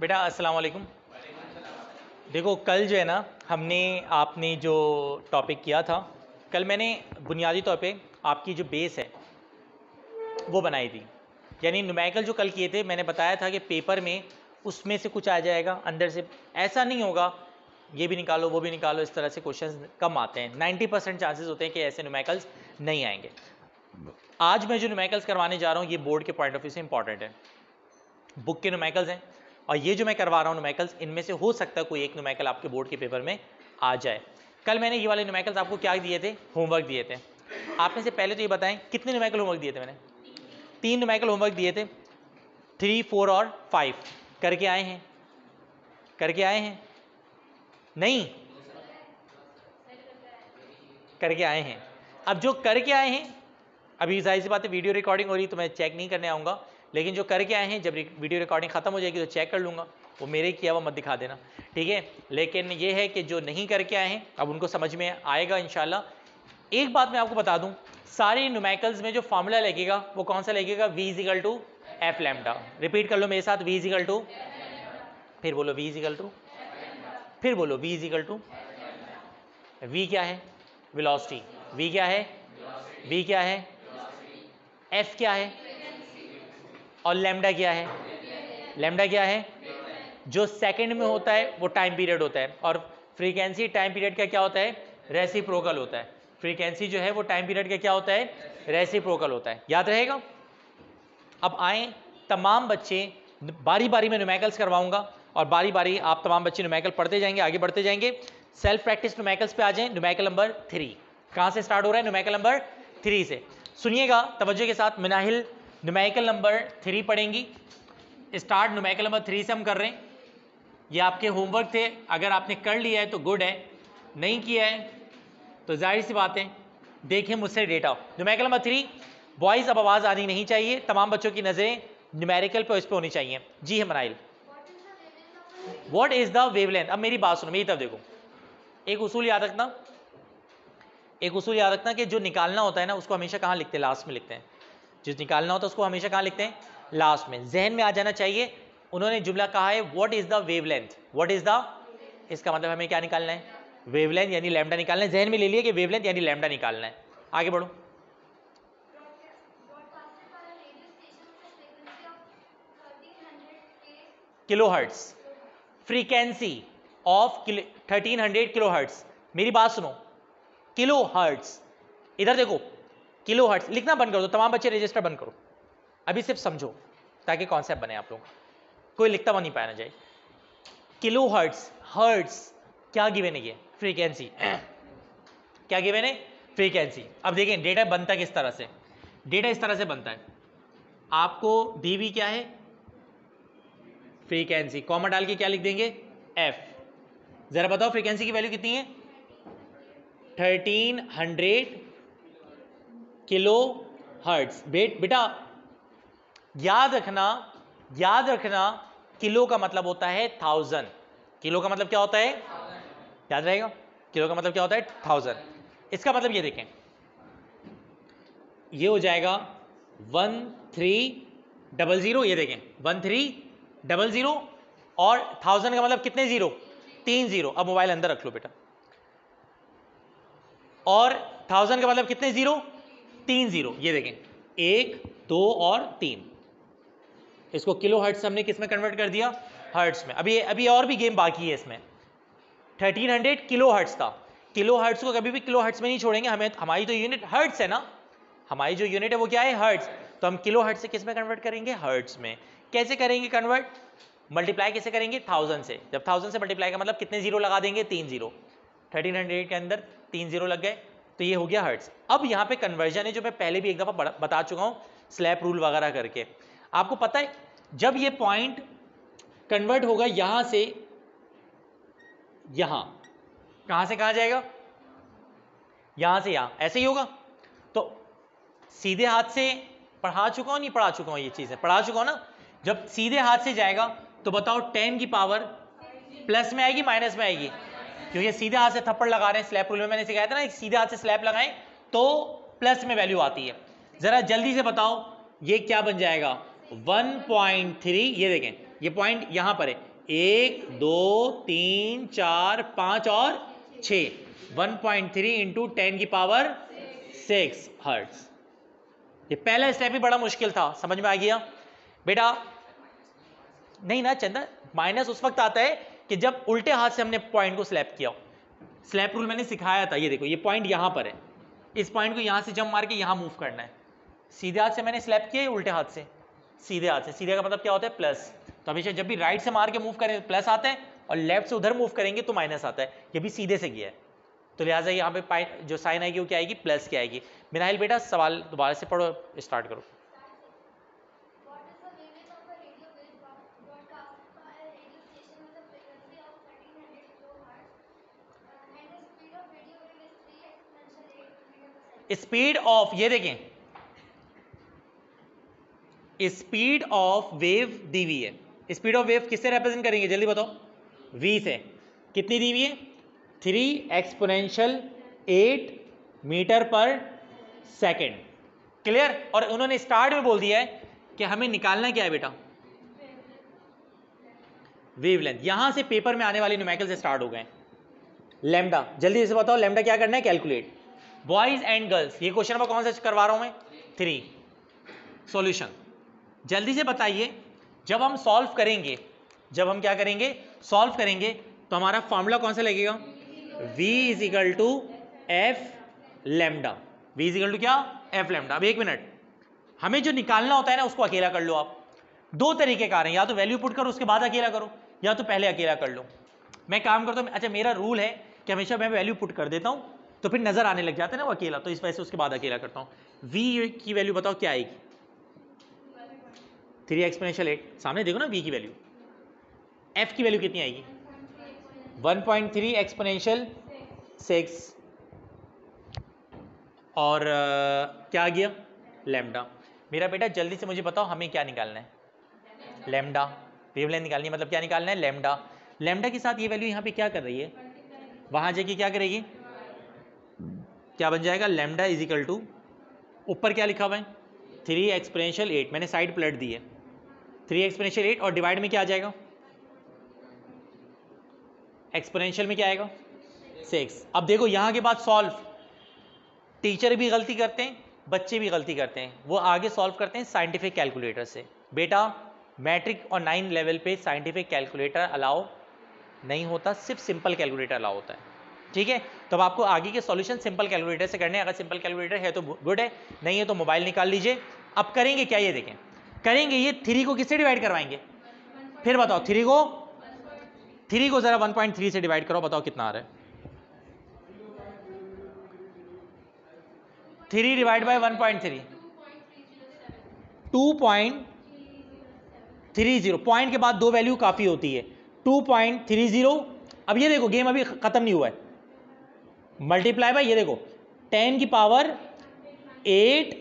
बेटा अस्सलाम वालेकुम। देखो कल जो है ना आपने जो टॉपिक किया था, कल मैंने बुनियादी तौर पे आपकी जो बेस है वो बनाई थी। यानी न्यूमेरिकल जो कल किए थे मैंने बताया था कि पेपर में उसमें से कुछ आ जाएगा, अंदर से ऐसा नहीं होगा ये भी निकालो वो भी निकालो, इस तरह से क्वेश्चंस कम आते हैं। 90% चांसेस होते हैं कि ऐसे न्यूमेरिकल्स नहीं आएंगे। आज मैं जो न्यूमेरिकल्स करवाने जा रहा हूँ ये बोर्ड के पॉइंट ऑफ व्यू से इंपॉर्टेंट है। बुक के न्यूमेरिकल्स हैं और ये जो मैं करवा रहा हूँ न्यूमेरिकल्स, इनमें से हो सकता है कोई एक न्यूमेरिकल आपके बोर्ड के पेपर में आ जाए। कल मैंने ये वाले न्यूमेरिकल्स आपको क्या दिए थे, होमवर्क दिए थे। आपने से पहले तो ये बताएं कितने न्यूमेरिकल होमवर्क दिए थे। मैंने 3 न्यूमेरिकल होमवर्क दिए थे, 3, 4 और 5। करके आए हैं? करके आए हैं? नहीं करके आए हैं। अब जो करके आए हैं, अभी जाहिर सी बात है वीडियो रिकॉर्डिंग हो रही तो मैं चेक नहीं करने आऊँगा, लेकिन जो करके आए हैं जब वीडियो रिकॉर्डिंग ख़त्म हो जाएगी तो चेक कर लूँगा। वो मेरे किया हुआ मत दिखा देना, ठीक है। लेकिन ये है कि जो नहीं करके आए हैं अब उनको समझ में आएगा इंशाल्लाह। एक बात मैं आपको बता दूं, सारे न्यूमेरिकल्स में जो फार्मूला लगेगा वो कौन सा लगेगा, v is equal to F lambda. Repeat कर लो मेरे साथ, v इजिकल टू, फिर बोलो v इजिकल टू, फिर बोलो v इजिकल टू। v क्या है? वेलोसिटी। v क्या है? v क्या है? f क्या है? और लैम्डा क्या है? लैम्डा क्या है? जो सेकंड में होता है वो टाइम पीरियड होता है, और फ्रीक्वेंसी टाइम पीरियड का क्या होता है, रेसिप्रोकल होता है। फ्रीक्वेंसी जो है वो टाइम पीरियड का क्या होता है, रेसिप्रोकल होता है। याद रहेगा। अब आए तमाम बच्चे, बारी बारी में न्यूमेरिकल्स करवाऊंगा और बारी बारी आप तमाम बच्चे न्यूमेरिकल पढ़ते जाएंगे, आगे बढ़ते जाएंगे। सेल्फ प्रैक्टिस न्यूमेरिकल्स पे आ जाएं। न्यूमेरिकल नंबर 3 कहां से स्टार्ट हो रहा है? न्यूमेरिकल नंबर 3 से। सुनिएगा तवज्जो के साथ, मिनाहिल न्यूमेरिकल नंबर 3 पढ़ेंगी। स्टार्ट न्यूमेरिकल नंबर 3 से हम कर रहे हैं। ये आपके होमवर्क थे, अगर आपने कर लिया है तो गुड है, नहीं किया है तो जाहिर सी बात है देखें मुझसे डेटा। न्यूमेरिकल नंबर 3 बॉयज, अब आवाज़ आनी नहीं चाहिए, तमाम बच्चों की नज़रें न्यूमेरिकल पे इस पे होनी चाहिए। जी है Minahil. What is the wavelength? अब मेरी बात सुनो, मेरी तरफ देखो। एक उसूल याद रखना, एक उसूल याद रखना कि जो निकालना होता है ना उसको हमेशा कहाँ लिखते हैं? लास्ट में लिखते हैं। जो निकालना होता है उसको हमेशा कहाँ लिखते हैं? लास्ट में। जहन में आ जाना चाहिए, उन्होंने जुमला कहा है what is the wavelength. What is the, इसका मतलब हमें क्या निकालना है? वेवलेंथ यानी लैम्डा निकालना है। जहन में ले लिए कि वेवलेंथ यानी लैम्डा निकालना है। आगे बढ़ो। Kilohertz, frequency of 1300 kilohertz. मेरी बात सुनो, किलोहर्ट्ज, इधर देखो, किलोहर्ट्ज लिखना बंद कर दो, तमाम बच्चे रजिस्टर बंद करो, अभी सिर्फ समझो ताकि कॉन्सेप्ट बने आप लोगों का, कोई लिखता हुआ नहीं पाया ना जाए। किलोहर्ट्ज, हर्ट्ज क्या गिवन है? ये फ्रीक्वेंसी क्या गिवन है? फ्रीक्वेंसी। अब देखें डेटा बनता किस तरह से, डेटा इस तरह से बनता है। आपको डीवी क्या है? फ्रीक्वेंसी। कॉमा डाल के क्या लिख देंगे? एफ। जरा बताओ फ्रीक्वेंसी की वैल्यू कितनी है? 1300 किलो हर्ट्ज। बेटा याद रखना, याद रखना, किलो का मतलब होता है 1000। किलो का मतलब क्या होता है? याद रहेगा, किलो का मतलब क्या होता है? 1000। इसका मतलब ये देखें, ये हो जाएगा 1300, ये देखें 1300, और 1000 का मतलब कितने जीरो? 3 जीरो। अब मोबाइल अंदर रख लो बेटा। और 1000 का मतलब कितने जीरो? 3 जीरो। ये देखें 1, 2 और 3। इसको किलो हर्ट्ज हमने किस में कन्वर्ट कर दिया? हर्ट्ज में। अभी और भी गेम बाकी है इसमें। 1300 किलो हर्ट्ज था, किलो हर्ट्ज को कभी भी किलो हर्ट्ज में नहीं छोड़ेंगे, हमें हमारी तो यूनिट हर्ट्ज है ना, हमारी जो यूनिट है वो क्या है? हर्ट्ज। तो हम किलो हर्ट्ज से किस में कन्वर्ट करेंगे? हर्ट्ज में। कैसे करेंगे कन्वर्ट? मल्टीप्लाई कैसे करेंगे? 1000 से। जब 1000 से मल्टीप्लाई का मतलब कितने जीरो लगा देंगे? 3 जीरो। 1300 के अंदर 3 जीरो लग गए तो ये हो गया हर्ट्ज। अब यहाँ पे कन्वर्जन है जो मैं पहले भी एक दफा बता चुका हूँ स्लैब रूल वगैरह करके। आपको पता है जब ये पॉइंट कन्वर्ट होगा यहां से यहां, कहां से कहां जाएगा? यहां से यहां, ऐसे ही होगा। तो सीधे हाथ से पढ़ा चुका हूं, नहीं पढ़ा चुका हूं? ये चीजें पढ़ा चुका हूं ना। जब सीधे हाथ से जाएगा तो बताओ 10 की पावर प्लस में आएगी माइनस में आएगी? क्योंकि सीधे हाथ से थप्पड़ लगा रहे हैं, स्लैब रूल में मैंने सिखाया था ना, सीधे हाथ से स्लैब लगाएं तो प्लस में वैल्यू आती है। जरा जल्दी से बताओ ये क्या बन जाएगा? 1.3। ये देखें ये पॉइंट यहां पर है, 1 2 3 4 5 और 6, 1.3 इंटू 10 की पावर 6 हर्ट्ज। ये पहला स्टेप ही बड़ा मुश्किल था, समझ में आ गया बेटा? नहीं ना चंदा, माइनस उस वक्त आता है कि जब उल्टे हाथ से हमने पॉइंट को स्लैप किया। स्लैप रूल मैंने सिखाया था, ये देखो ये पॉइंट यहां पर है, इस पॉइंट को यहां से जंप मार के यहां मूव करना है। सीधे हाथ से मैंने स्लैप किया, उल्टे हाथ से? सीधे हाथ से। सीधे का मतलब क्या होता है? प्लस। तो हमेशा जब भी राइट से मार के मूव करें प्लस आता है, और लेफ्ट से उधर मूव करेंगे तो माइनस आता है। ये भी सीधे से किया है, तो लिहाजा यहाँ पे जो साइन आएगी वो क्या आएगी? प्लस की आएगी। मिनाइल बेटा सवाल दोबारा से पढ़ो, स्टार्ट करो। स्पीड ऑफ, ये देखें, स्पीड ऑफ वेव दी हुई है। स्पीड ऑफ वेव किससे रिप्रेजेंट करेंगे जल्दी बताओ? v से। कितनी दी हुई है? 3 एक्सपोनेंशियल 8 मीटर पर सेकेंड। क्लियर? और उन्होंने स्टार्ट में बोल दिया है कि हमें निकालना क्या है बेटा? वेवलेंथ। यहां से पेपर में आने वाले न्यूमेरिकल से स्टार्ट हो गए। लैम्डा, जल्दी से बताओ लैम्डा क्या करना है? कैलकुलेट। बॉयज एंड गर्ल्स, ये क्वेश्चन नंबर कौन सा करवा रहा हूं मैं? 3। सॉल्यूशन जल्दी से बताइए। जब हम सॉल्व करेंगे, जब हम क्या करेंगे? सॉल्व करेंगे, तो हमारा फॉर्मूला कौन सा लगेगा? v is equal to F lambda. v is equal to क्या? F lambda. अब एक मिनट, हमें जो निकालना होता है ना उसको अकेला कर लो आप। दो तरीके कार हैं, या तो वैल्यू पुट करो उसके बाद अकेला करो, या तो पहले अकेला कर लो। मैं काम करता हूँ, अच्छा मेरा रूल है कि हमेशा मैं वैल्यू पुट कर देता हूँ, तो फिर नजर आने लग जाता है ना वो अकेला, तो इस वजह से उसके बाद अकेला करता हूँ। v की वैल्यू बताओ क्या आएगी? 3 एक्सपोनेंशियल 8, सामने देखो ना v की वैल्यू। f की वैल्यू कितनी आएगी? 1.3 एक्सपोनेंशियल 6, और क्या आ गया? लैम्डा। मेरा बेटा जल्दी से मुझे बताओ हमें क्या निकालना है? लैम्डा। वेवलेंथ निकालनी है, मतलब क्या निकालना है? लैम्डा। लैम्डा के साथ ये वैल्यू यहाँ पे क्या कर रही है? वहां जाके क्या करेगी? क्या बन जाएगा? लैम्डा इज इक्वल टू, ऊपर क्या लिखा हुआ है? 3 एक्सपोनेंशियल 8, मैंने साइड पलट दी है। 3 एक्सपोनेंशियल 8 और डिवाइड में क्या आ जाएगा? एक्सपोनेंशियल में क्या आएगा? 6। अब देखो यहाँ के बाद सॉल्व, टीचर भी गलती करते हैं, बच्चे भी गलती करते हैं, वो आगे सॉल्व करते हैं साइंटिफिक कैलकुलेटर से। बेटा मैट्रिक और 9 लेवल पे साइंटिफिक कैलकुलेटर अलाउ नहीं होता, सिर्फ सिंपल कैलकुलेटर अलाउ होता है, ठीक है? तो अब आपको आगे के सॉल्यूशन सिंपल कैलकुलेटर से करने हैं। अगर सिंपल कैलकुलेटर है तो गुड है, नहीं है तो मोबाइल निकाल लीजिए। अब करेंगे क्या, ये देखें। करेंगे ये 3 को किससे डिवाइड करवाएंगे? फिर बताओ 3 को जरा 1.3 से डिवाइड करो, बताओ कितना आ रहा है? 3 डिवाइड बाय 1.3, 2.30। पॉइंट के बाद दो वैल्यू काफी होती है, 2.30। अब ये देखो गेम अभी खत्म नहीं हुआ है, मल्टीप्लाई बाय ये देखो 10 की पावर 8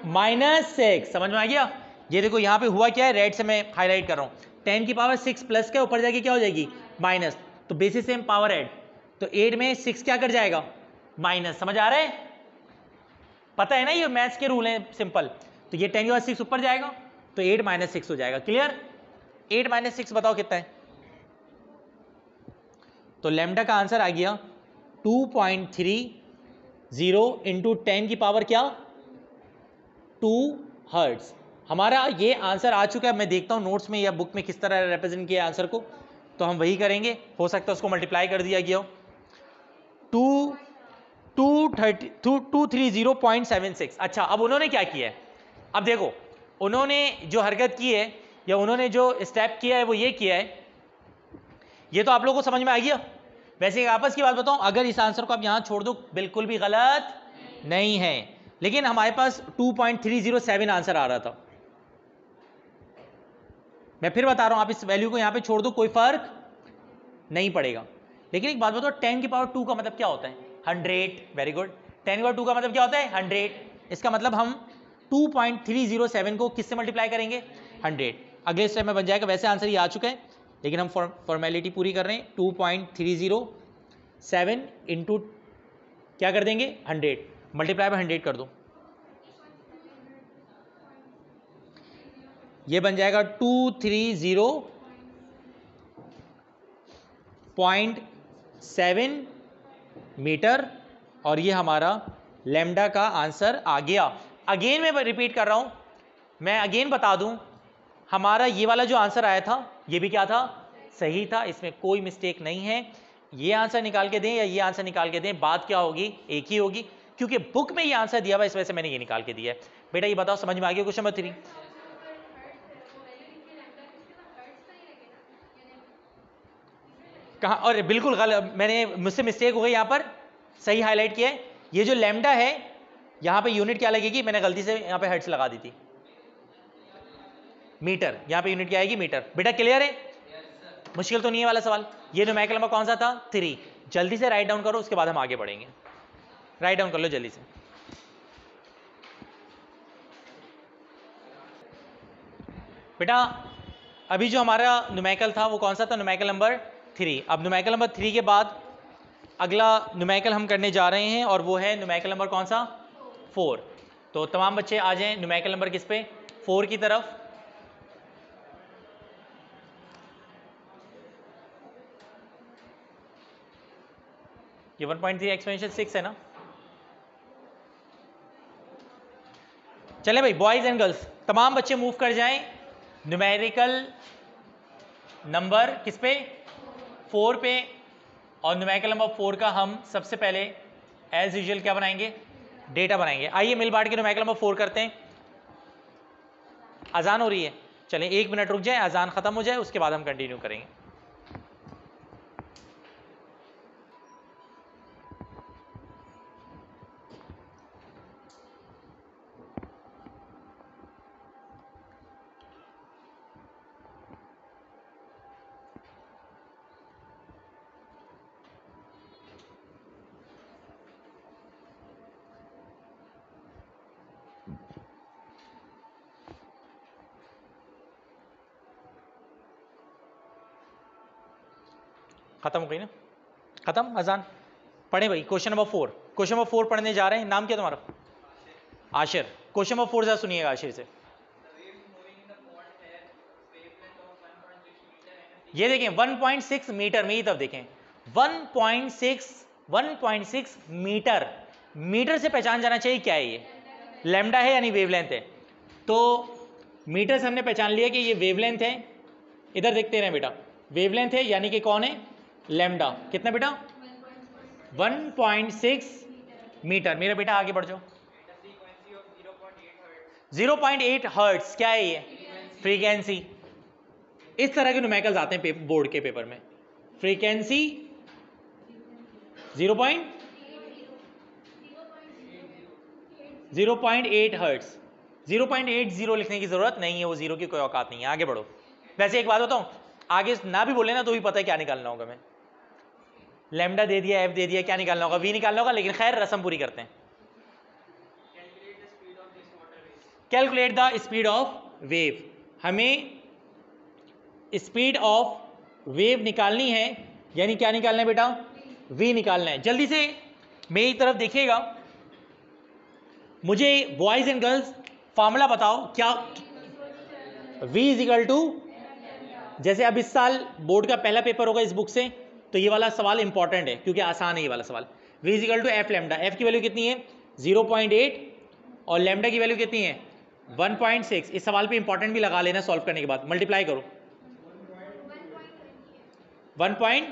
माइनस 6। समझ में आ गया? ये देखो यहाँ पे हुआ क्या है, रेड से मैं हाईलाइट कर रहा हूँ। 10 की पावर 6 प्लस के ऊपर जाके क्या हो जाएगी? माइनस। तो बेसिस सेम पावर ऐड, तो 8 में 6 क्या कर जाएगा? माइनस। समझ आ रहा है? पता है ना ये मैथ्स के रूल हैं सिंपल। तो ये 10 की पावर 6 ऊपर जाएगा तो 8 माइनस 6 हो जाएगा। क्लियर? 8 माइनस 6 बताओ कितना है? तो लैम्डा का आंसर आ गया 2.30 इंटू 10 की पावर क्या? 2 हर्ट्ज। हमारा ये आंसर आ चुका है। मैं देखता हूँ नोट्स में या बुक में किस तरह रिप्रेजेंट किया आंसर को, तो हम वही करेंगे। हो सकता है उसको मल्टीप्लाई कर दिया गया हो। 230.76। अच्छा अब उन्होंने क्या किया है? अब देखो उन्होंने जो हरकत की है या उन्होंने जो स्टेप किया है वो ये किया है, ये तो आप लोगों को समझ में आ गया। वैसे एक आपस की बात बताऊं, अगर इस आंसर को आप यहां छोड़ दो बिल्कुल भी गलत नहीं है, लेकिन हमारे पास 2.307 आंसर आ रहा था। मैं फिर बता रहा हूं, आप इस वैल्यू को यहां पे छोड़ दो कोई फर्क नहीं पड़ेगा। लेकिन एक बात बताओ, 10 की पावर 2 का मतलब क्या होता है? 100। Very good. 10 की पावर 2 का मतलब क्या होता है? 100। इसका मतलब हम 2.307 को किससे मल्टीप्लाई करेंगे? 100। अगले स्टेप में बन जाएगा। वैसे आंसर ये आ चुका है, लेकिन हम फॉर्मेलिटी पूरी कर रहे हैं। 2.307 इंटू क्या कर देंगे? 100 मल्टीप्लाई बाय 100 कर दो, ये बन जाएगा 230 0.7 मीटर और ये हमारा लैम्डा का आंसर आ गया। अगेन मैं रिपीट कर रहा हूं, मैं अगेन बता दूं, हमारा ये वाला जो आंसर आया था ये भी क्या था, सही था, इसमें कोई मिस्टेक नहीं है। ये आंसर निकाल के दें या ये आंसर निकाल के दें, बात क्या होगी, एक ही होगी, क्योंकि बुक में ये आंसर दिया हुआ, इस वजह से मैंने ये निकाल के दिया है। बेटा ये बताओ समझ में आ गया क्वेश्चन नंबर 3? कहाँ, और बिल्कुल गलत, मैंने मुझसे मिस्टेक हो गई यहाँ पर, सही हाईलाइट किया है। ये जो लैम्डा है यहाँ पे यूनिट क्या लगेगी, मैंने गलती से यहाँ पे हर्ट्ज लगा दी थी, मीटर, यहाँ पे यूनिट क्या आएगी, मीटर। बेटा क्लियर है? मुश्किल तो नहीं है वाला सवाल। ये न्यूमेरिकल नंबर कौन सा था, 3। जल्दी से राइट डाउन करो, उसके बाद हम आगे बढ़ेंगे। राइट डाउन कर लो जल्दी से। बेटा अभी जो हमारा न्यूमेरिकल था वो कौन सा था, न्यूमेरिकल नंबर 3। अब न्यूमेरिकल नंबर 3 के बाद अगला न्यूमेरिकल हम करने जा रहे हैं और वो है न्यूमेरिकल नंबर कौन सा, 4। तो तमाम बच्चे आ जाएं न्यूमेरिकल नंबर किस पे, 4 की तरफ। ये 1.3 एक्सपोनेंशियल 6 है ना। चले भाई बॉयज एंड गर्ल्स तमाम बच्चे मूव कर जाएं न्यूमेरिकल नंबर किस पे, 4 पे। और न्यूमेरिकल नंबर 4 का हम सबसे पहले एज यूजुअल क्या बनाएंगे, डेटा बनाएंगे। आइए मिल बांट के न्यूमेरिकल नंबर 4 करते हैं। अजान हो रही है, चलें 1 मिनट रुक जाए, अजान खत्म हो जाए, उसके बाद हम कंटिन्यू करेंगे। खत्म हो गई ना, खत्म अजान। पढ़े भाई क्वेश्चन नंबर 4। क्वेश्चन नंबर 4 पढ़ने जा रहे हैं। नाम क्या तुम्हारा, आशिर। क्वेश्चन नंबर 4 जरा सुनिएगा आशिर से। ये देखें 1.6 मीटर, मेरी तरफ देखें 1.6 मीटर। मीटर से पहचान जाना चाहिए क्या है, ये लैम्डा है यानी वेवलेंथ है। तो मीटर से हमने पहचान लिया कि ये वेवलेंथ है। इधर देखते रहे बेटा, वेवलेंथ है यानी कि कौन है, लैम्डा। कितना बेटा, 1.6 मीटर। मेरा बेटा आगे बढ़ जाओ। 0.8 हर्ट्ज क्या है, ये फ्रीक्वेंसी। इस तरह के न्यूमेरिकल्स आते हैं बोर्ड के पेपर में। Frequency 0.8 hertz. 0.80 लिखने की जरूरत नहीं है, वो जीरो की कोई औकात नहीं है। आगे बढ़ो। वैसे एक बात बताऊं, आगे ना भी बोले ना तो भी पता है क्या निकालना होगा। मैं लैम्डा दे दिया, एफ दे दिया, क्या निकालना होगा, वी निकालना होगा। लेकिन खैर रस्म पूरी करते हैं। Calculate the speed of wave. हमें स्पीड ऑफ वेव निकालनी है, यानी क्या निकालना है बेटा, वी निकालना है। जल्दी से मेरी तरफ देखिएगा, मुझे बॉयज एंड गर्ल्स फॉर्मूला बताओ क्या। v इज इक्वल टू, जैसे अब इस साल बोर्ड का पहला पेपर होगा इस बुक से, तो ये वाला सवाल इंपॉर्टेंट है क्योंकि आसान है ये वाला सवाल। v is equal to F lambda. F की वैल्यू कितनी है, 0.8 और लैम्डा की वैल्यू कितनी है, 1.6। इस सवाल पे इंपॉर्टेंट भी लगा लेना सॉल्व करने के बाद। मल्टीप्लाई करो 1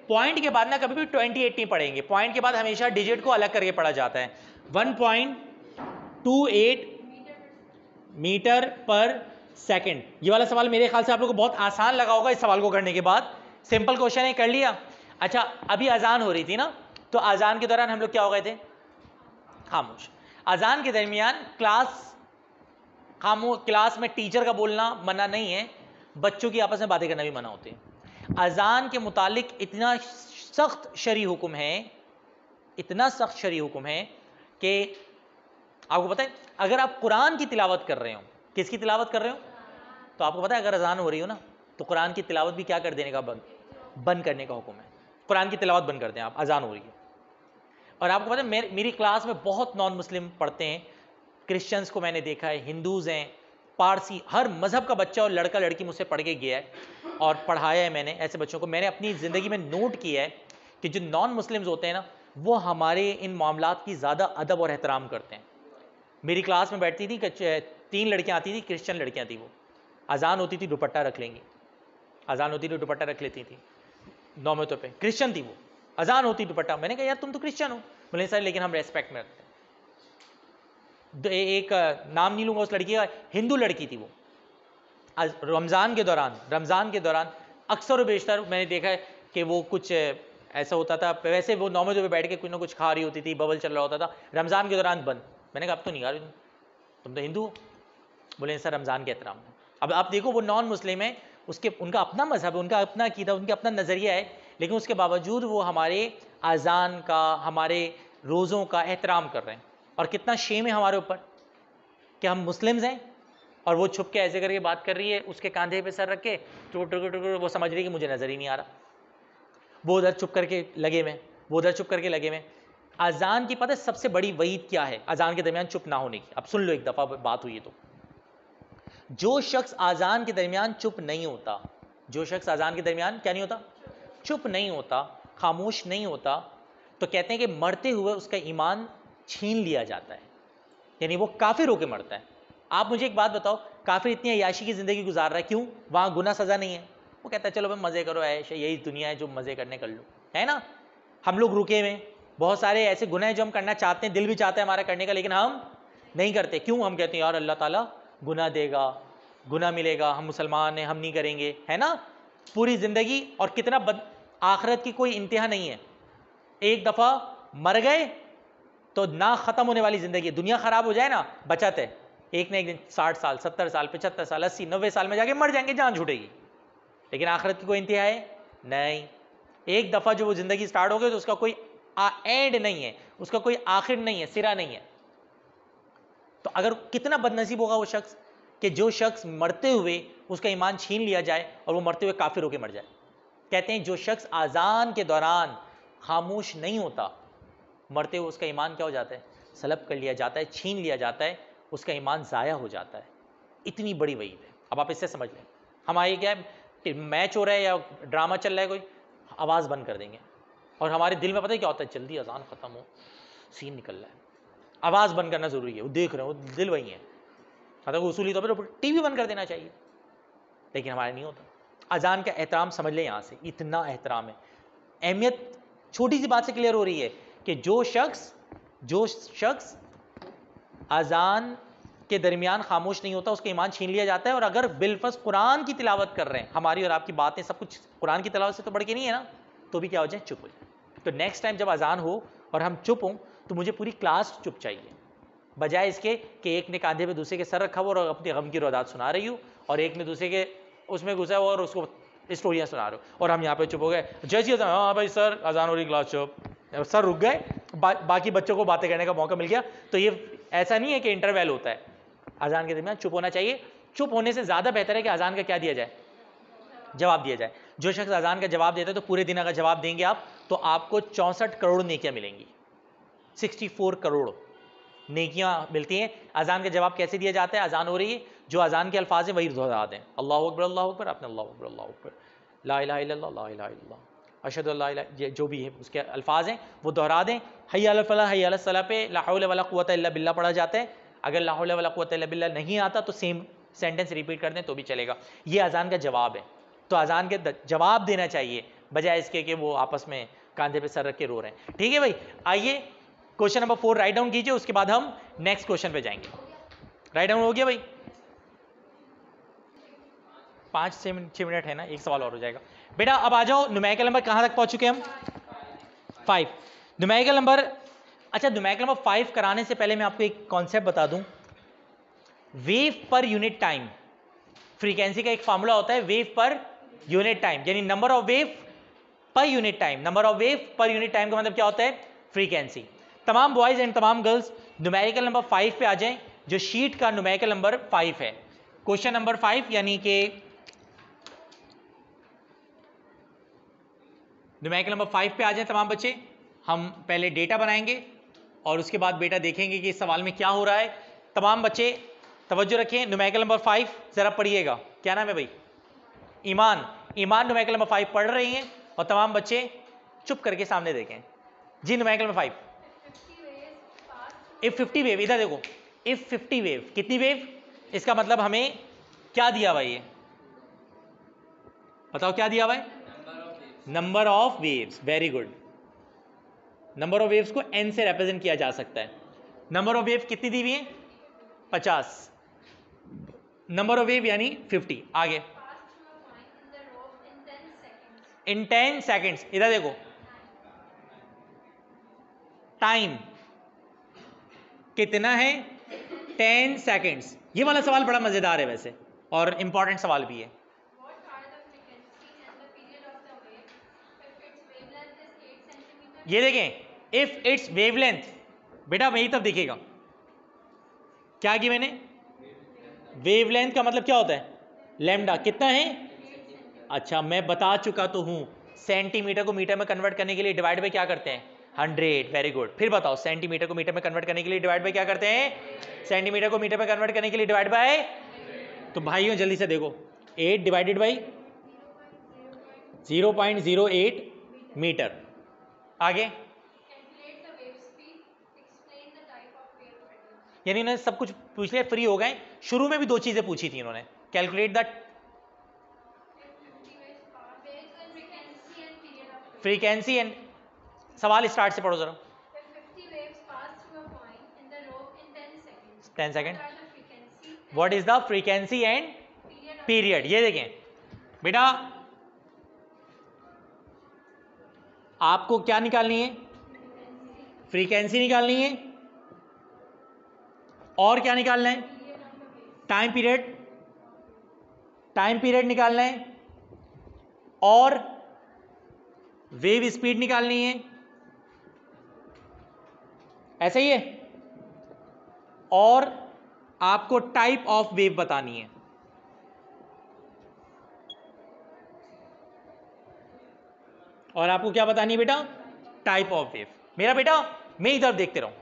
पॉइंट के बाद ना कभी भी 28 नहीं पढ़ेंगे, पॉइंट के बाद हमेशा डिजिट को अलग करके पढ़ा जाता है। 1.28 मीटर पर सेकंड। ये वाला सवाल मेरे ख्याल से आप लोगों को बहुत आसान लगा होगा इस सवाल को करने के बाद। सिंपल क्वेश्चन है, कर लिया। अच्छा अभी अजान हो रही थी ना, तो अजान के दौरान हम लोग क्या हो गए थे, खामोश। अजान के दरमियान क्लास में टीचर का बोलना मना नहीं है, बच्चों की आपस में बातें करना भी मना होती है। अजान के मुतालिक इतना सख्त शरई हुक्म है, इतना सख्त शरई हुक्म है कि आपको पता है अगर आप कुरान की तिलावत कर रहे हो, किसकी तिलावत कर रहे हो, तो आपको पता है अगर अजान हो रही हो ना तो कुरान की तिलावत भी क्या कर देने का, बंद करने का हुक्म है। कुरान की तिलावत बंद कर दें आप, अजान हो रही है। और आपको पता है मेरी क्लास में बहुत नॉन मुस्लिम पढ़ते हैं, क्रिश्चियंस को मैंने देखा है, हिंदूज़ हैं, पारसी, हर मजहब का बच्चा और लड़का लड़की मुझसे पढ़ के गया है और पढ़ाया है मैंने ऐसे बच्चों को। मैंने अपनी ज़िंदगी में नोट किया है कि जो नॉन मुस्लिम्स होते हैं ना, वो हमारे इन मामलात की ज़्यादा अदब और एहतराम करते हैं। मेरी क्लास में बैठती थी, 3 लड़कियाँ आती थी, क्रिश्चियन लड़कियाँ थी। वो अजान होती थी दुपट्टा रख लेंगी, अजान होती थी दुपट्टा रख लेती थी, नौमतों पे क्रिश्चियन थी वो, अजान होती दुपट्टा। मैंने कहा यार तुम तो क्रिश्चियन हो, बोले सर लेकिन हम रेस्पेक्ट में रखते हैं। एक नाम नहीं लूंगा उस लड़की का, हिंदू लड़की थी वो। रमज़ान के दौरान अक्सर बेशतर मैंने देखा है कि वो कुछ ऐसा होता था, वैसे वो नौमतों पे बैठ के कुछ ना कुछ खा रही होती थी, बबल चल रहा होता था, रमज़ान के दौरान बंद। मैंने कहा अब तो नहीं खा रही तुम तो हिंदू हो। बोले सर रमज़ान के एहतराम में। अब आप देखो वो नॉन मुस्लिम है, उनका अपना मजहब है, उनका अपना अकीदा, उनका अपना नज़रिया है, लेकिन उसके बावजूद वो हमारे अजान का, हमारे रोज़ों का एहतराम कर रहे हैं। और कितना शेम है हमारे ऊपर कि हम मुस्लिम्स हैं और वो छुप के ऐसे करके बात कर रही है, उसके कांधे पे सर रख के टुक, वो समझ रही है कि मुझे नज़र ही नहीं आ रहा। वो उधर चुप करके लगे में, वो उधर चुप करके लगे में। अजान की पता है सबसे बड़ी वईद क्या है अजान के दरमियान चुप ना होने की? अब सुन लो, एक दफ़ा बात हुई है तो, जो शख्स आज़ान के दरमियान चुप नहीं होता, जो शख्स आज़ान के दरमियान क्या नहीं होता, चुप नहीं होता, खामोश नहीं होता, तो कहते हैं कि मरते हुए उसका ईमान छीन लिया जाता है, यानी वो काफिर होकर मरता है। आप मुझे एक बात बताओ, काफिर इतनी अय्याशी की ज़िंदगी गुजार रहा है, क्यों? वहाँ गुनाह सज़ा नहीं है। वो कहता है चलो भाई मज़े करो, ऐश यही दुनिया है, जो मज़े करने कर लो, है ना। हम लोग रुके में बहुत सारे ऐसे गुनाह जो हम करना चाहते हैं, दिल भी चाहता है हमारा करने का, लेकिन हम नहीं करते। क्यों? हम कहते हैं यार अल्लाह ताला गुनाह देगा, गुनाह मिलेगा, हम मुसलमान हैं, हम नहीं करेंगे, है ना। पूरी ज़िंदगी, और कितना आखिरत की कोई इंतहा नहीं है। एक दफ़ा मर गए तो ना ख़त्म होने वाली ज़िंदगी है। दुनिया ख़राब हो जाए ना, बचत है, एक ना एक दिन 60 साल, 70 साल, 75 साल, 80, 90 साल में जाके मर जाएंगे, जान छूटेगी, लेकिन आखिरत की कोई इंतहा है नहीं। एक दफ़ा जो वो ज़िंदगी स्टार्ट हो गई तो उसका कोई एंड नहीं है, उसका कोई आखिर नहीं है, सिरा नहीं है। तो अगर कितना बदनसीब होगा वो शख्स कि जो शख्स मरते हुए उसका ईमान छीन लिया जाए और वो मरते हुए काफिर होकर मर जाए। कहते हैं जो शख्स आज़ान के दौरान खामोश नहीं होता, मरते हुए उसका ईमान क्या हो जाता है, सलब कर लिया जाता है, छीन लिया जाता है, उसका ईमान ज़ाया हो जाता है। इतनी बड़ी वईद है। अब आप इससे समझ लें, हमारे क्या है, मैच हो रहा है या ड्रामा चल रहा है कोई, आवाज़ बंद कर देंगे, और हमारे दिल में पता है क्या होता है, जल्दी अजान ख़त्म हो, सीन निकल रहा है, आवाज़ बंद करना ज़रूरी है। वो देख रहे हैं, वो दिल वही है, मतलब उसूली तौर पर टीवी बंद कर देना चाहिए, लेकिन हमारे नहीं होता। अजान का एहतराम समझ लें, यहाँ से इतना एहतराम है। अहमियत छोटी सी बात से क्लियर हो रही है कि जो शख्स अजान के दरमियान खामोश नहीं होता उसका ईमान छीन लिया जाता है। और अगर बिलफस कुरान की तिलावत कर रहे हैं, हमारी और आपकी बातें सब कुछ कुरान की तिलावत से तो बढ़ के नहीं है ना, तो भी क्या हो जाए, चुप हो जाए। तो नेक्स्ट टाइम जब अजान हो और हम चुप हों तो मुझे पूरी क्लास चुप चाहिए, बजाय इसके कि एक ने कांधे पे दूसरे के सर रखा हुआ और अपने गम की रोदात सुना रही हो, और एक ने दूसरे के उसमें घुसा हुआ और उसको स्टोरियाँ सुना रहे हो, और हम यहाँ पे चुप हो गए। जैसे हाँ भाई सर अजान हो रही, क्लास चुप, सर रुक गए, बाकी बच्चों को बातें करने का मौका मिल गया। तो ये ऐसा नहीं है कि इंटरवल होता है, अजान के दरमियान चुप होना चाहिए। चुप होने से ज़्यादा बेहतर है कि अजान का क्या दिया जाए, जवाब दिया जाए। जो शख्स अजान का जवाब देता है तो पूरे दिन अगर जवाब देंगे आप तो आपको 64 करोड़ नेकियां मिलेंगी, 64 करोड़ नेकियां मिलती हैं। अजान का जवाब कैसे दिया जाता है, अजान हो रही है, जो अजान के अल्फाज हैं वही दोहरा दें, अल्लाहु अकबर अल्लाहु अकबर, आपने अल्लाहु अकबर अल्लाहु अकबर, ला इलाहा इल्लल्लाह ला इलाहा इल्लल्लाह, अशहदु अल्ला इलाहा, जो भी है उसके अल्फाज हैं वो दोहरा दें। हय्या अलल फलाह हय्या अलस सलाह पे ला हौला वला कुव्वता इल्ला बिल्लाह पढ़ा जाता है। अगर ला हौला वला कुव्वता इल्ला बिल्लाह नहीं आता तो सेम सेंटेंस रिपीट कर दें तो भी चलेगा। ये अजान का जवाब है, तो अजान के जवाब देना चाहिए बजाय इसके कि वो आपस में कांधे पे सर रख के रो रहे हैं। ठीक है भाई, आइए क्वेश्चन नंबर 4 राइट डाउन कीजिए, उसके बाद हम नेक्स्ट क्वेश्चन पे जाएंगे। राइट डाउन हो गया भाई? 5-6 मिनट है ना, एक सवाल और हो जाएगा बेटा। अब आ जाओ, न्यूमेरिकल नंबर कहां तक पहुंच चुके हम, 5 न्यूमेरिकल नंबर। अच्छा, न्यूमेरिकल नंबर 5 कराने से पहले मैं आपको एक कॉन्सेप्ट बता दूं। Wave per unit time, frequency का एक फार्मूला होता है वेव पर यूनिट टाइम, यानी number of wave per unit time. Number of wave per unit time का मतलब क्या होता है, फ्रीक्वेंसी। तमाम बॉयज एंड तमाम गर्ल्स न्यूमेरिकल नंबर 5 पे आ जाएं, जो शीट का न्यूमेरिकल नंबर 5 है, क्वेश्चन नंबर 5, यानी कि न्यूमेरिकल नंबर 5 पे आ जाएं तमाम बच्चे। हम पहले डेटा बनाएंगे और उसके बाद बेटा देखेंगे कि इस सवाल में क्या हो रहा है। तमाम बच्चे तवज्जो रखें, न्यूमेरिकल नंबर 5 जरा पढ़िएगा। क्या नाम है भाई? ईमान। ईमान न्यूमेरिकल नंबर 5 पढ़ रही हैं और तमाम बच्चे चुप करके सामने देखें जी। न्यूमेरिकल नंबर 5, इफ 50 वेव, इधर देखो, इफ 50 वेव, कितनी वेव? इसका मतलब हमें क्या दिया भाई? ये बताओ क्या दिया भाई? Number of waves. Very good. Number of waves को n से रिप्रेजेंट किया जा सकता है। नंबर ऑफ वेव कितनी दी हुई है? 50। नंबर ऑफ वेव यानी 50। आगे इन 10 सेकेंड्स। इधर देखो, टाइम कितना है? 10 सेकेंड्स। ये वाला सवाल बड़ा मजेदार है वैसे, और इंपॉर्टेंट सवाल भी है। ये देखें, इफ इट्स वेवलेंथ, बेटा वही तब दिखेगा। क्या की मैंने? वेवलेंथ का मतलब क्या होता है? लैम्डा। कितना है? अच्छा, मैं बता चुका तो हूं, सेंटीमीटर को मीटर में कन्वर्ट करने के लिए डिवाइड बाय क्या करते हैं? 100। Very good. फिर बताओ, सेंटीमीटर को मीटर में कन्वर्ट करने के लिए डिवाइड बाय क्या करते हैं? सेंटीमीटर को मीटर में कन्वर्ट करने के लिए डिवाइड बाय, तो भाइयों जल्दी से देखो, 8 डिवाइडेड बाई 0.08 मीटर। आगे यानी इन्होंने सब कुछ पूछ लिया, फ्री हो गए। शुरू में भी दो चीजें पूछी थी इन्होंने, कैलकुलेट द फ्रीक्वेंसी एंड, सवाल स्टार्ट से पढ़ो जरा। 10 second, what is the frequency and period? ये देखें बेटा, आपको क्या निकालनी है? फ्रीक्वेंसी निकालनी है, और क्या निकालना है? Time period. टाइम पीरियड निकालना है, और वेव स्पीड निकालनी है। ऐसा ही है। और आपको टाइप ऑफ वेव बतानी है। और आपको क्या बतानी है बेटा? Type of wave. मेरा बेटा मैं इधर देखते रहूं।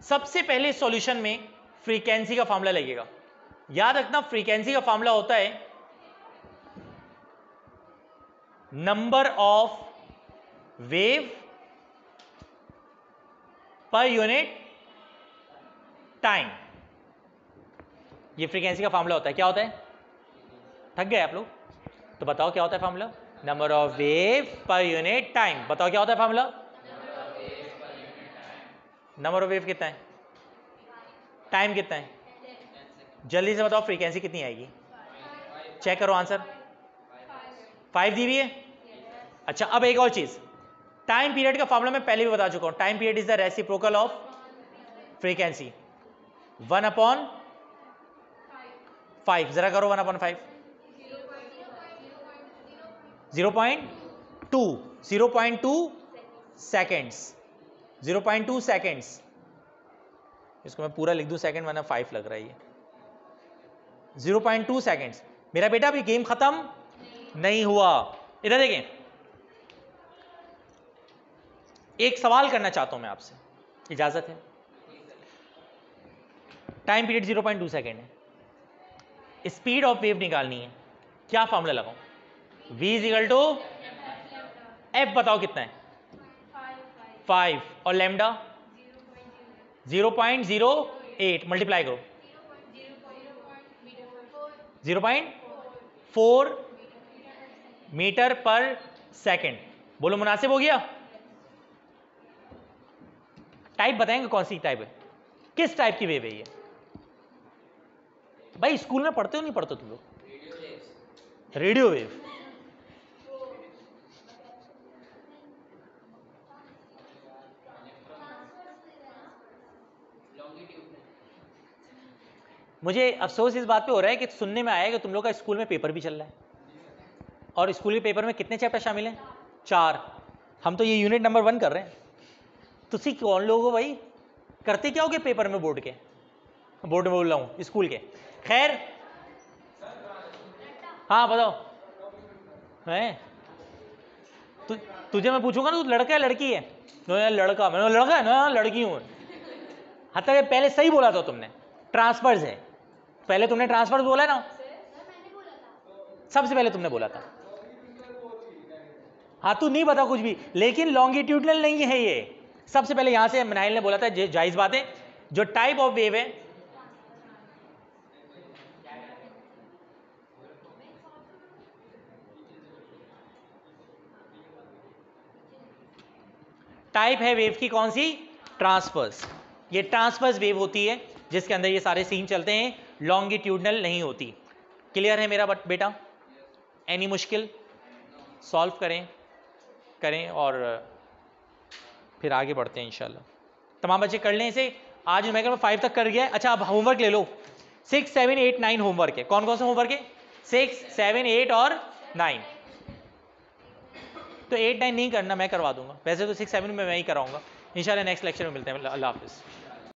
सबसे पहले सॉल्यूशन में फ्रीक्वेंसी का फॉर्मूला लगेगा। याद रखना, फ्रीक्वेंसी का फॉर्मूला होता है number of wave per unit time. ये फ्रीक्वेंसी का फॉर्मूला होता है। क्या होता है? थक गए आप लोग? तो बताओ क्या होता है formula? Number of wave per unit time. बताओ क्या होता है फॉर्मूला? नंबर ऑफ वेव कितना है? टाइम कितना है? जल्दी से बताओ फ्रीक्वेंसी कितनी आएगी? चेक करो आंसर। 5 दी हुई है। अच्छा, अब एक और चीज, टाइम पीरियड का फॉर्मूला मैं पहले भी बता चुका हूं। Time period is the reciprocal of frequency, 1/5। जरा करो 1/5। 0.2 सेकेंड्स। 0.2 सेकेंड्स। इसको मैं पूरा लिख दूं सेकेंड, वरना 5 लग रहा है ये। 0.2 सेकेंड्स। मेरा बेटा अभी गेम खत्म नहीं हुआ। इधर देखें, एक सवाल करना चाहता हूं मैं आपसे, इजाजत है? टाइम पीरियड 0.2 सेकेंड है, स्पीड ऑफ वेव निकालनी है। क्या फॉर्मूला लगाऊं? v equal to F. बताओ कितना है? 5। और लैम्डा 0.08। मल्टीप्लाई करो, 0.4 मीटर पर सेकेंड। बोलो मुनासिब हो गया? टाइप बताएंगे कौन सी टाइप है, किस टाइप की वेव है ये? भाई स्कूल में पढ़ते हो नहीं पढ़ते तुम लोग? Radio wave. मुझे अफसोस इस बात पे हो रहा है कि सुनने में आया कि तुम लोग का स्कूल में पेपर भी चल रहा है, और स्कूल के पेपर में कितने चैप्टर शामिल हैं? 4। हम तो ये यूनिट नंबर 1 कर रहे हैं। तुसी कौन लोग हो भाई? करते क्या होगे पेपर में? बोर्ड के, बोर्ड में बोल रहा हूँ, स्कूल के। खैर, हाँ बताओ। है तुझे मैं पूछूंगा ना, तू लड़का है लड़की है? लड़का। मैंने लड़का है ना, लड़की हूँ। हत्या पहले सही बोला था तुमने, ट्रांसफर्स है। पहले तुमने ट्रांसफर बोला ना, सबसे पहले तुमने बोला था। हाँ तू नहीं बता कुछ भी, लेकिन लॉन्गिट्यूडनल नहीं है ये। सबसे पहले यहां से मनाइल ने बोला था, जायज बात है। जो टाइप ऑफ वेव है, टाइप है वेव की कौन सी, ट्रांसवर्स। ये ट्रांसवर्स वेव होती है जिसके अंदर ये सारे सीन चलते हैं, लॉन्गिट्यूडनल नहीं होती। क्लियर है मेरा बेटा? एनी मुश्किल सॉल्व करें और फिर आगे बढ़ते हैं इंशाल्लाह। तमाम बच्चे कर लें इसे। आज मैं 5 तक कर गया। अच्छा अब होमवर्क ले लो, 6, 7, 8, 9 होमवर्क है। कौन कौन सा होमवर्क है? 6, 7, 8 और 9। तो 8, 9 नहीं करना, मैं करवा दूंगा। वैसे तो 6, 7 में मैं ही कराऊंगा इंशाल्लाह। नेक्स्ट लेक्चर में मिलते हैं। अल्लाह हाफिज़।